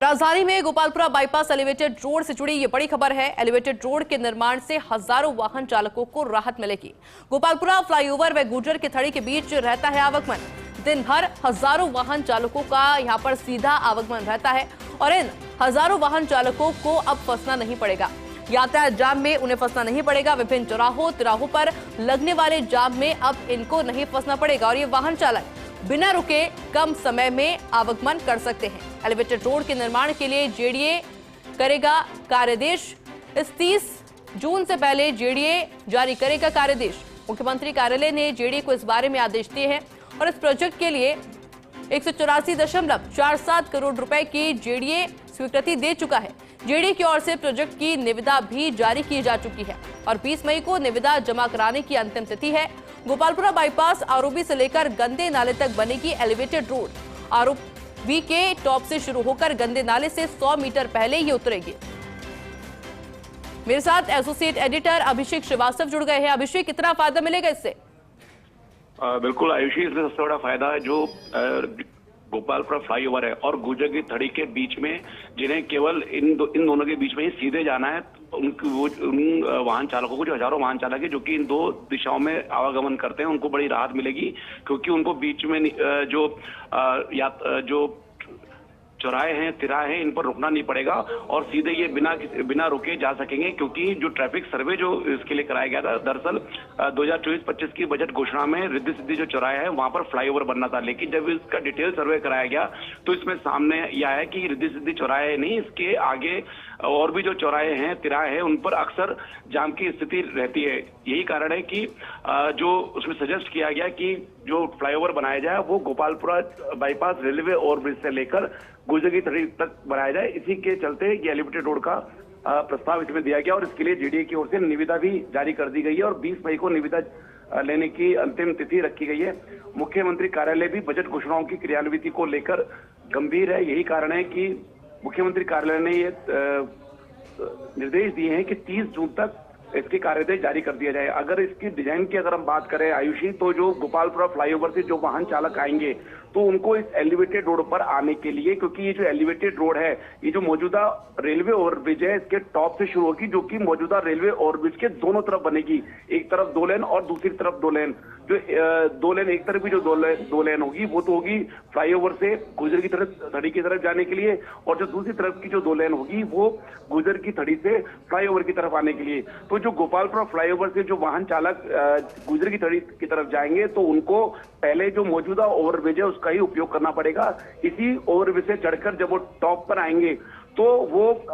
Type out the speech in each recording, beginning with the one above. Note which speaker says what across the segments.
Speaker 1: राजधानी में Gopalpura bypass elevated road से जुड़ी ये बड़ी खबर है। एलिवेटेड रोड के निर्माण से हजारों वाहन चालकों को राहत मिलेगी। गोपालपुरा फ्लाईओवर व गुर्जर की थड़ी के बीच रहता है आवागमन। दिन भर हजारों वाहन चालकों का यहां पर सीधा आवागमन रहता है और इन हजारों वाहन चालकों को अब फंसना नहीं पड़ेगा। यातायात जाम में उन्हें फंसना नहीं पड़ेगा। विभिन्न तिराहों पर लगने वाले जाम में अब इनको नहीं फंसना पड़ेगा और ये वाहन चालक बिना रुके कम समय में आवागमन कर सकते हैं। एलिवेटेड रोड के निर्माण के लिए जेडीए करेगा कार्यादेश। इस 30 जून से पहले जेडीए जारी करेगा कार्यादेश। मुख्यमंत्री कार्यालय ने जेडीए को इस बारे में आदेश दिए हैं और इस प्रोजेक्ट के लिए 184.47 करोड़ रुपए की जेडीए स्वीकृति दे चुका है। जेडीए की ओर से प्रोजेक्ट की निविदा भी जारी की जा चुकी है और 20 मई को निविदा जमा कराने की अंतिम तिथि है। गोपालपुरा बाईपास आरओबी से लेकर गंदे नाले तक बनेगी एलिवेटेड रोड। आरओबी के टॉप से शुरू होकर गंदे नाले से 100 मीटर पहले ही उतरेगी। मेरे साथ एसोसिएट एडिटर अभिषेक श्रीवास्तव जुड़ गए हैं। अभिषेक, कितना फायदा मिलेगा इससे?
Speaker 2: बिल्कुल आयुषी, इसमें सबसे बड़ा फायदा है जो गोपालपुरा फ्लाईओवर है और गुर्जर की थड़ी के बीच में, जिन्हें केवल इन दोनों के बीच में ही सीधे जाना है, उन वाहन चालकों को, जो हजारों वाहन चालक है जो कि इन दो दिशाओं में आवागमन करते हैं, उनको बड़ी राहत मिलेगी। क्योंकि उनको बीच में जो चौराहे हैं, तिराहे हैं, इन पर रुकना नहीं पड़ेगा और सीधे ये बिना रुके जा सकेंगे। क्योंकि जो ट्रैफिक सर्वे जो इसके लिए कराया गया था, दरअसल 2024-25 की बजट घोषणा में रिद्धि सिद्धि जो चौराहे है वहां पर फ्लाईओवर बनना था, लेकिन जब इसका डिटेल सर्वे कराया गया तो इसमें सामने यह आया कि रिद्धि सिद्धि चौराहे नहीं, इसके आगे और भी जो चौराहे हैं, तिराहे हैं, उन पर अक्सर जाम की स्थिति रहती है। यही कारण है कि जो उसमें सजेस्ट किया गया कि जो फ्लाईओवर बनाया जाए वो गोपालपुरा बाईपास रेलवे ओवरब्रिज से लेकर गुर्जर की थड़ी तक बनाया जाए। इसी के चलते ये एलिवेटेड रोड का प्रस्ताव इसमें दिया गया और इसके लिए जेडीए की ओर से निविदा भी जारी कर दी गई है और 20 मई को निविदा लेने की अंतिम तिथि रखी गई है। मुख्यमंत्री कार्यालय भी बजट घोषणाओं की क्रियान्विति को लेकर गंभीर है। यही कारण है कि मुख्यमंत्री कार्यालय ने ये निर्देश दिए हैं कि 30 जून तक इसके कार्यादेश जारी कर दिया जाए। अगर इसकी डिजाइन की हम बात करें आयुषी, तो जो गोपालपुरा फ्लाईओवर से जो वाहन चालक आएंगे तो उनको इस एलिवेटेड रोड पर आने के लिए, क्योंकि ये जो एलिवेटेड रोड है, ये जो मौजूदा रेलवे ओवरब्रिज है, इसके टॉप से शुरू होगी, जो कि मौजूदा रेलवे ओवरब्रिज के दोनों तरफ बनेगी। एक तरफ 2 लेन और दूसरी तरफ 2 लेन। जो 2 लेन, एक तरफ भी जो 2 लेन होगी वो तो होगी फ्लाईओवर से गुर्जर की तरफ, थड़ी की तरफ जाने के लिए, और जो दूसरी तरफ की जो 2 लेन होगी वो गुर्जर की थड़ी से फ्लाईओवर की तरफ आने के लिए। तो जो गोपालपुरा फ्लाईओवर से जो वाहन चालक गुर्जर की थड़ी की तरफ जाएंगे तो उनको पहले जो मौजूदा ओवरब्रिज है उसका ही उपयोग करना पड़ेगा। इसी ओवरब्रिज से चढ़कर जब वो टॉप पर आएंगे तो वो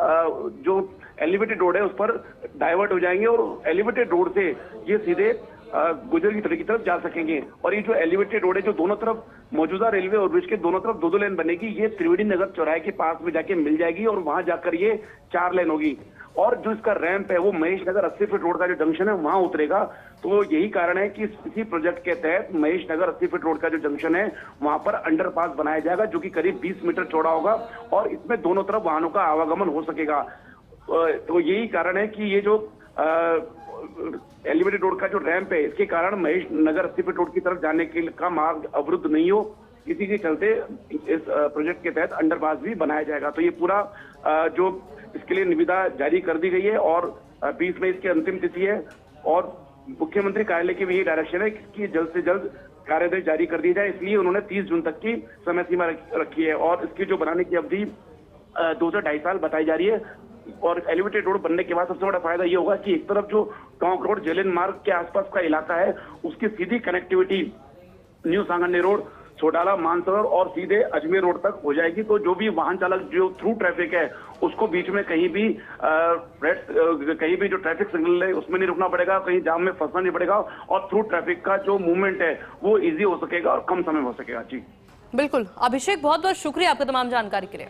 Speaker 2: जो एलिवेटेड रोड है उस पर डाइवर्ट हो जाएंगे और एलिवेटेड रोड से ये सीधे गुर्जर की थड़ी की तरफ जा सकेंगे। और ये जो एलिवेटेड रोड है, जो दोनों तरफ मौजूदा रेलवे ओवरब्रिज के दोनों तरफ 2 लेन बनेगी, ये त्रिवेणी नगर चौराहे के पास में जाके मिल जाएगी और वहां जाकर ये 4 लेन होगी। और जो इसका रैंप है वो महेश नगर 80 फीट रोड का जो जंक्शन है वहां उतरेगा। तो यही कारण है कि इसी प्रोजेक्ट के तहत महेश नगर 80 फीट रोड का जो जंक्शन है वहां पर अंडरपास बनाया जाएगा, जो कि करीब 20 मीटर चौड़ा होगा और इसमें दोनों तरफ वाहनों का आवागमन हो सकेगा। तो यही कारण है कि ये जो एलिवेटेड रोड का जो रैंप है, इसके कारण महेश नगर 80 फीट रोड की तरफ जाने का मार्ग अवरुद्ध नहीं हो, इसी के चलते इस प्रोजेक्ट के तहत अंडरपास भी बनाया जाएगा। तो ये पूरा जो इसके लिए निविदा जारी कर दी गई है और 20 मई इसकी अंतिम तिथि है और मुख्यमंत्री कार्यालय की भी यही डायरेक्शन है कि जल्द से जल्द कार्यादेश जारी कर दिया जाए। इसलिए उन्होंने 30 जून तक की समय सीमा रखी है और इसकी जो बनाने की अवधि 2 से 2.5 साल बताई जा रही है। और एलिवेटेड रोड बनने के बाद सबसे बड़ा फायदा ये होगा कि एक तरफ जो टोंक रोड, जेलिन मार्ग के आसपास का इलाका है, उसकी सीधी कनेक्टिविटी न्यू सांगन्ने रोड, छोटाला, मानसरोवर और सीधे अजमेर रोड तक हो जाएगी। तो जो भी वाहन चालक जो थ्रू ट्रैफिक है उसको बीच में कहीं भी जो ट्रैफिक सिग्नल है उसमें नहीं रुकना पड़ेगा, कहीं जाम में फंसना नहीं पड़ेगा और थ्रू ट्रैफिक का जो मूवमेंट है वो इजी हो सकेगा और कम समय में हो सकेगा। जी
Speaker 1: बिल्कुल अभिषेक, बहुत बहुत शुक्रिया आपका तमाम जानकारी के लिए।